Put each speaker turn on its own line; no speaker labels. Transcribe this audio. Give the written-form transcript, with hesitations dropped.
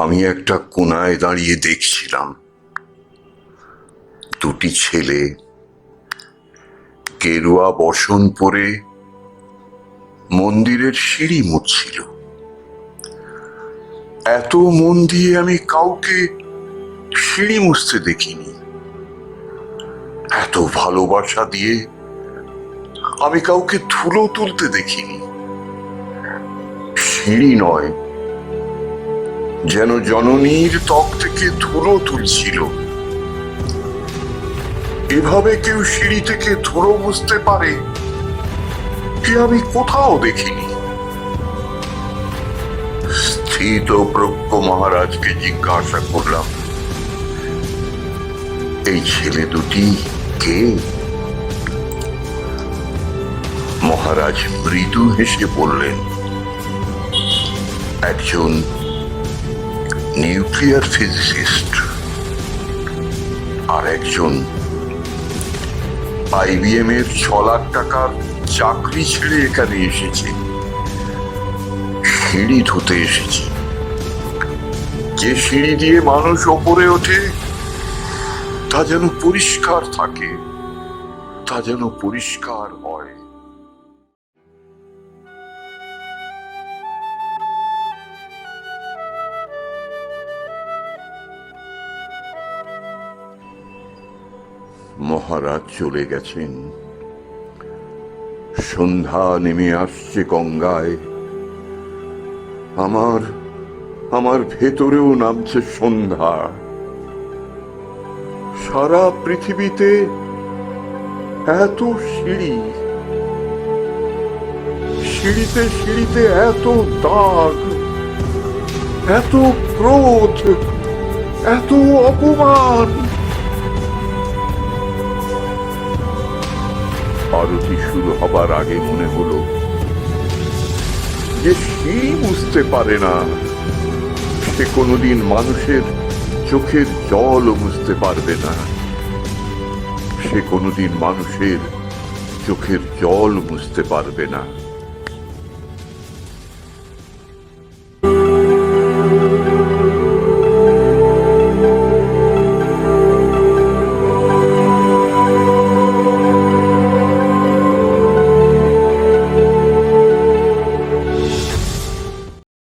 আমি একটা কোণায় দাঁড়িয়ে দেখছিলাম দুটি ছেলে গেরুয়া বসন পরে মন্দিরের সিঁড়ি মুছছিল। এত মন দিয়ে আমি কাউকে সিঁড়ি মুছতে দেখিনি, এত ভালোবাসা দিয়ে আমি কাউকে ধুলো তুলতে দেখিনি। সিঁড়ি নয়, যেন জননীর ত্বক থেকে ধুলো তুলছিল। এভাবে কেউ সিঁড়ি থেকে ধুলো মুছতে পারে কি আমি কোথাও দেখিনি। স্থিতপ্রজ্ঞ মহারাজকে জিজ্ঞাসা করলাম, এই ছেলে দুটি কে? মহারাজ মৃদু হেসে বললেন, একজন নিউক্লিয়ার ফিজিসিস্ট আর একজন IBM এর 6 লাখ টাকার চাকরি ছেড়ে এখানে এসেছে। সিঁড়ি ধুতে এসেছে। যে সিঁড়ি দিয়ে মানুষ ওপরে ওঠে তা যেন পরিষ্কার থাকে, তা যেন পরিষ্কার হয়। মহারাজ চলে গেছেন। সন্ধ্যা নেমে আসছে গঙ্গায়। আমার ভেতরেও নামছে সন্ধ্যা। সারা পৃথিবীতে এত সিঁড়ি, সিঁড়িতে সিঁড়িতে এত দাগ, এত ক্রোধ, এত অপমান। আরতি শুরু হবার আগে মনে হলো, যে সিঁড়ি বুঝতে পারে না সে কোনোদিন মানুষের চোখের জলও বুঝতে পারবে না। সে কোনোদিন মানুষের চোখের জল বুঝতে পারবে না।